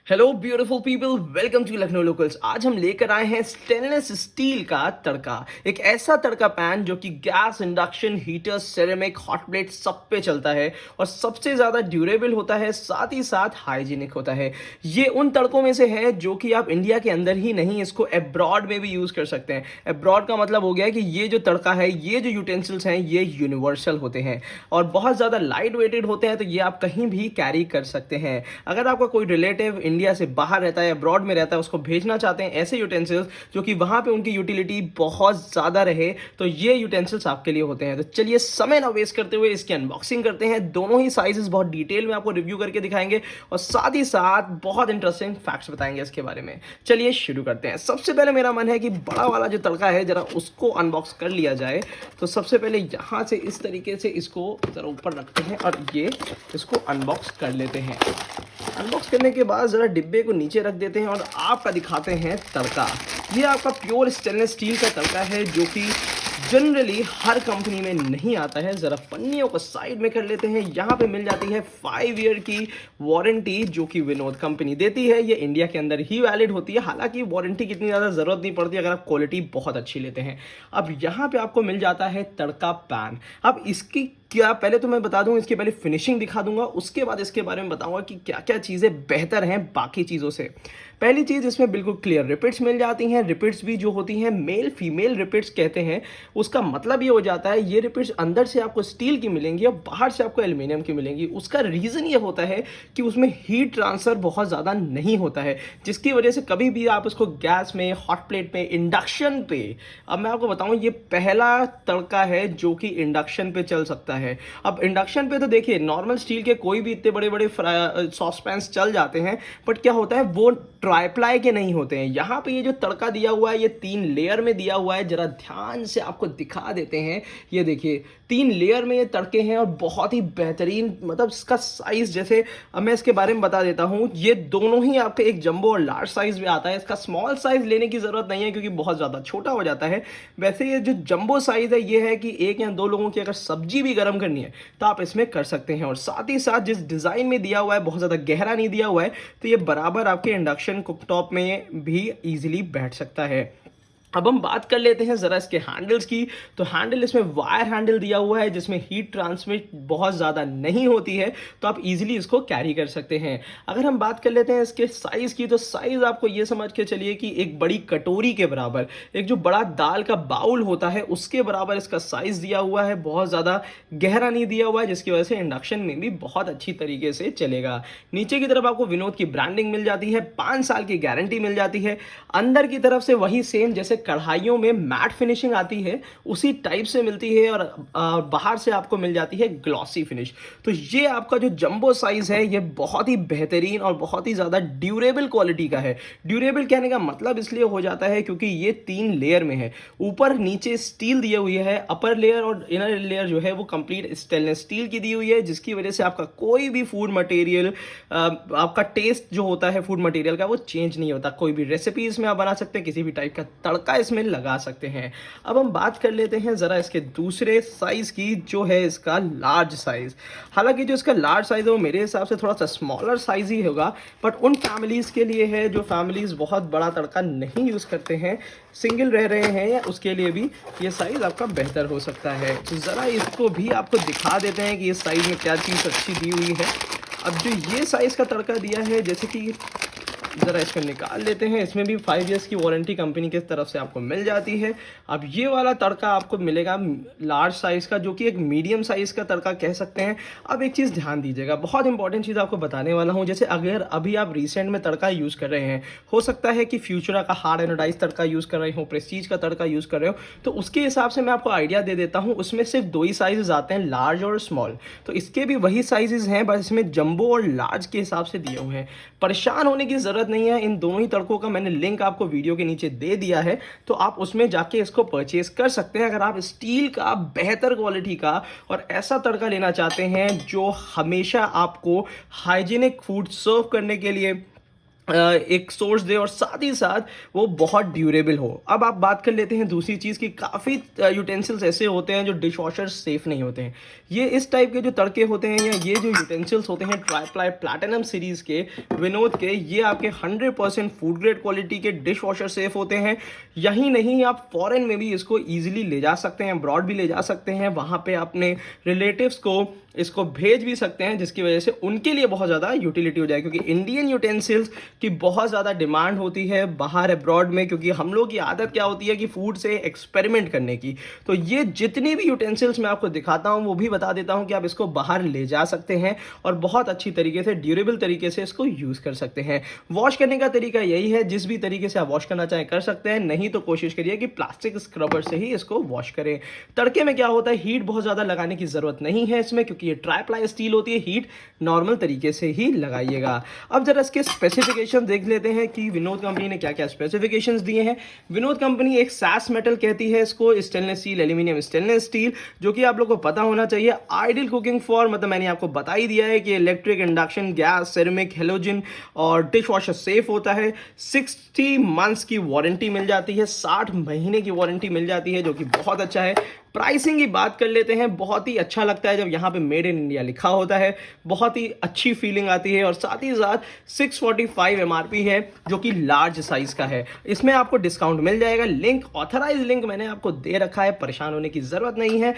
Hello beautiful people, welcome to Lucknow locals. आज हम लेकर आए हैं स्टेनलेस स्टील का तड़का। एक ऐसा तड़का पैन जो कि gas, induction, heater, ceramic, hot plate सब पे चलता है और सबसे ज़्यादा ड्यूरेबल होता है, साथ ही साथ हाइजीनिक होता है। ये उन तड़कों में से है जो कि आप इंडिया के अंदर ही नहीं, इसको एब्रॉड में भी यूज़ कर सकते हैं। एब्रॉड का मतलब हो गया कि ये जो तड़का है, ये जो यूटेंसिल्स हैं, ये यूनिवर्सल होते हैं और बहुत ज़्यादा लाइट वेटेड होते हैं, तो ये आप कहीं भी कैरी कर सकते हैं। अगर आपका कोई रिलेटिव इंडिया से बाहर रहता है, अब्रॉड में रहता है, उसको भेजना चाहते हैं ऐसे यूटेंसिल्स जो कि वहां पे उनकी यूटिलिटी बहुत ज़्यादा रहे, तो ये यूटेंसिल्स आपके लिए होते हैं। तो चलिए समय ना वेस्ट करते हुए इसकी अनबॉक्सिंग करते हैं। दोनों ही साइजेस बहुत डिटेल में आपको रिव्यू करके दिखाएंगे और साथ ही साथ बहुत इंटरेस्टिंग फैक्ट्स बताएंगे इसके बारे में। चलिए शुरू करते हैं। सबसे पहले मेरा मन है कि बड़ा वाला जो तड़का है जरा उसको अनबॉक्स कर लिया जाए। तो सबसे पहले यहाँ से इस तरीके से इसको जरा ऊपर रखते हैं और ये इसको अनबॉक्स कर लेते हैं। अनबॉक्स करने के बाद ज़रा डिब्बे को नीचे रख देते हैं और आपका दिखाते हैं तड़का। ये आपका प्योर स्टेनलेस स्टील का तड़का है जो कि जनरली हर कंपनी में नहीं आता है। ज़रा पन्नियों को साइड में कर लेते हैं। यहाँ पे मिल जाती है 5 ईयर की वारंटी जो कि विनोद कंपनी देती है। ये इंडिया के अंदर ही वैलिड होती है। हालांकि वारंटी की इतनी ज़्यादा ज़रूरत नहीं पड़ती अगर आप क्वालिटी बहुत अच्छी लेते हैं। अब यहाँ पे आपको मिल जाता है तड़का पैन। अब इसकी क्या, पहले तो मैं बता दूं, इसके पहले फिनिशिंग दिखा दूंगा, उसके बाद इसके बारे में बताऊंगा कि क्या क्या चीज़ें बेहतर हैं बाकी चीज़ों से। पहली चीज़, इसमें बिल्कुल क्लियर रिपिट्स मिल जाती हैं। रिपिट्स भी जो होती हैं मेल फीमेल रिपिट्स कहते हैं। उसका मतलब ये हो जाता है ये रिपिट्स अंदर से आपको स्टील की मिलेंगी और बाहर से आपको एल्युमिनियम की मिलेंगी। उसका रीज़न ये होता है कि उसमें हीट ट्रांसफ़र बहुत ज़्यादा नहीं होता है, जिसकी वजह से कभी भी आप उसको गैस में, हॉट प्लेट में, इंडक्शन पे, अब मैं आपको बताऊँ ये पहला तड़का है जो कि इंडक्शन पे चल सकता है। अब इंडक्शन पे तो देखिए नॉर्मल स्टील के कोई भी इतने बड़े बड़े सॉस पैंस चल जाते हैं, बट क्या होता है वो ट्राईप्लाई के नहीं होते हैं। यहाँ पे ये जो तड़का दिया हुआ है ये 3 लेयर में दिया हुआ है। जरा ध्यान से आपको दिखा देते हैं। ये देखिए 3 लेयर में ये तड़के हैं और बहुत ही बेहतरीन, मतलब इसका साइज, जैसे अब मैं इसके बारे में बता देता हूँ, ये दोनों ही आपके एक जंबो और लार्ज साइज में आता है। इसका स्मॉल साइज लेने की जरूरत नहीं है क्योंकि बहुत ज़्यादा छोटा हो जाता है। वैसे ये जो जंबो साइज है ये है कि 1 या 2 लोगों की अगर सब्जी भी गर्म करनी है तो आप इसमें कर सकते हैं। और साथ ही साथ जिस डिज़ाइन में दिया हुआ है बहुत ज़्यादा गहरा नहीं दिया हुआ है, तो ये बराबर आपके इंडक्शन कुकटॉप में भी ईजिली बैठ सकता है। अब हम बात कर लेते हैं ज़रा इसके हैंडल्स की। तो हैंडल इसमें वायर हैंडल दिया हुआ है जिसमें हीट ट्रांसमिट बहुत ज़्यादा नहीं होती है, तो आप इजीली इसको कैरी कर सकते हैं। अगर हम बात कर लेते हैं इसके साइज़ की, तो साइज़ आपको ये समझ के चलिए कि एक बड़ी कटोरी के बराबर, एक जो बड़ा दाल का बाउल होता है उसके बराबर इसका साइज़ दिया हुआ है। बहुत ज़्यादा गहरा नहीं दिया हुआ है जिसकी वजह से इंडक्शन में भी बहुत अच्छी तरीके से चलेगा। नीचे की तरफ आपको विनोद की ब्रांडिंग मिल जाती है, 5 साल की गारंटी मिल जाती है। अंदर की तरफ से वही सेम जैसे कढ़ाइयों में मैट फिनिशिंग आती है उसी टाइप से मिलती है और बाहर से आपको मिल जाती है ग्लॉसी फिनिश। तो ये आपका जो जंबो साइज है ये बहुत ही बेहतरीन और बहुत ही ज़्यादा ड्यूरेबल क्वालिटी का है। ड्यूरेबल कहने का मतलब इसलिए हो जाता है क्योंकि ये 3 लेयर में है। ऊपर नीचे स्टील दी हुई है, अपर लेयर और इनर लेयर जो है वो कंप्लीट स्टेनलेस स्टील की दी हुई है, जिसकी वजह से आपका कोई भी फूड मटेरियल, आपका टेस्ट जो होता है फूड मटेरियल का वो चेंज नहीं होता। कोई भी रेसिपी इसमें आप बना सकते हैं, किसी भी टाइप का तड़का इसमें लगा सकते हैं। अब हम बात कर लेते हैं ज़रा इसके दूसरे साइज़ की, जो है इसका लार्ज साइज़। हालांकि जो इसका लार्ज साइज़ है वो मेरे हिसाब से थोड़ा सा स्मॉलर साइज़ ही होगा, बट उन फैमिलीज़ के लिए है जो फैमिलीज़ बहुत बड़ा तड़का नहीं यूज़ करते हैं, सिंगल रह रहे हैं, या उसके लिए भी ये साइज़ आपका बेहतर हो सकता है। तो ज़रा इसको भी आपको दिखा देते हैं कि इस साइज़ में क्या चीज़ अच्छी दी हुई है। अब जो ये साइज़ का तड़का दिया है, जैसे कि ज़रा इसको निकाल लेते हैं, इसमें भी 5 इयर्स की वारंटी कंपनी की तरफ से आपको मिल जाती है। अब ये वाला तड़का आपको मिलेगा लार्ज साइज़ का, जो कि एक मीडियम साइज़ का तड़का कह सकते हैं। अब एक चीज़ ध्यान दीजिएगा, बहुत इंपॉर्टेंट चीज़ आपको बताने वाला हूँ। जैसे अगर अभी आप रिसेंट में तड़का यूज़ कर रहे हैं, हो सकता है कि फ्यूचरा का हार्ड एनोडाइज तड़का यूज़ कर रहे हो, प्रेस्टीज का तड़का यूज़ कर रहे हो, तो उसके हिसाब से मैं आपको आइडिया दे देता हूँ। उसमें सिर्फ 2 ही साइज़ आते हैं, लार्ज और स्मॉल। तो इसके भी वही साइज़ हैं, बस इसमें जंबो और लार्ज के हिसाब से दिए हुए हैं। परेशान होने की ज़रूरत नहीं है। इन दोनों ही तड़कों का मैंने लिंक आपको वीडियो के नीचे दे दिया है, तो आप उसमें जाके इसको परचेज कर सकते हैं अगर आप स्टील का बेहतर क्वालिटी का और ऐसा तड़का लेना चाहते हैं जो हमेशा आपको हाइजीनिक फूड सर्व करने के लिए एक सोर्स दे और साथ ही साथ वो बहुत ड्यूरेबल हो। अब आप बात कर लेते हैं दूसरी चीज़ की, काफ़ी यूटेंसिल्स ऐसे होते हैं जो डिश वॉशर सेफ़ नहीं होते हैं। ये इस टाइप के जो तड़के होते हैं या ये जो यूटेंसिल्स होते हैं ट्राईप्लाई प्लैटिनम सीरीज़ के, विनोद के, ये आपके 100% फूड ग्रेड क्वालिटी के डिश वॉशर सेफ़ होते हैं। यही नहीं, आप फ़ॉरेन में भी इसको ईज़िली ले जा सकते हैं, अब्रॉड भी ले जा सकते हैं, वहाँ पे अपने रिलेटिव्स को इसको भेज भी सकते हैं, जिसकी वजह से उनके लिए बहुत ज़्यादा यूटिलिटी हो जाए, क्योंकि इंडियन यूटेंसिल्स की बहुत ज़्यादा डिमांड होती है बाहर अब्रॉड में, क्योंकि हम लोग की आदत क्या होती है कि फूड से एक्सपेरिमेंट करने की। तो ये जितनी भी यूटेंसिल्स मैं आपको दिखाता हूँ वो भी बता देता हूँ कि आप इसको बाहर ले जा सकते हैं और बहुत अच्छी तरीके से, ड्यूरेबल तरीके से इसको यूज़ कर सकते हैं। वॉश करने का तरीका यही है, जिस भी तरीके से आप वॉश करना चाहें कर सकते हैं, नहीं तो कोशिश करिए कि प्लास्टिक स्क्रबर से ही इसको वॉश करें। तड़के में क्या होता है, हीट बहुत ज़्यादा लगाने की ज़रूरत नहीं है इसमें, क्योंकि ये ट्राईप्लाई स्टील होती है, हीट नॉर्मल तरीके से ही लगाइएगा। अब जरा इसके स्पेसिफिकेशन देख लेते हैं कि विनोद कंपनी ने क्या क्या स्पेसिफिकेशंस दिए हैं। विनोद कंपनी एक सैस मेटल कहती है इसको, stainless steel, aluminium stainless steel, जो कि आप लोग को पता होना चाहिए। आइडियल कुकिंग फॉर, मतलब मैंने आपको बता ही दिया है कि electric, induction, gas, ceramic, halogen और डिश वॉशर सेफ होता है। 60 मंथ्स की वारंटी मिल जाती है, 60 महीने की वारंटी मिल जाती है, जो कि बहुत अच्छा है। प्राइसिंग की बात कर लेते हैं, बहुत ही अच्छा लगता है जब यहाँ पे मेड इन इंडिया लिखा होता है, बहुत ही अच्छी फीलिंग आती है। और साथ ही साथ 645 एमआरपी है, जो कि लार्ज साइज का है। इसमें आपको डिस्काउंट मिल जाएगा, लिंक, ऑथराइज लिंक मैंने आपको दे रखा है, परेशान होने की ज़रूरत नहीं है।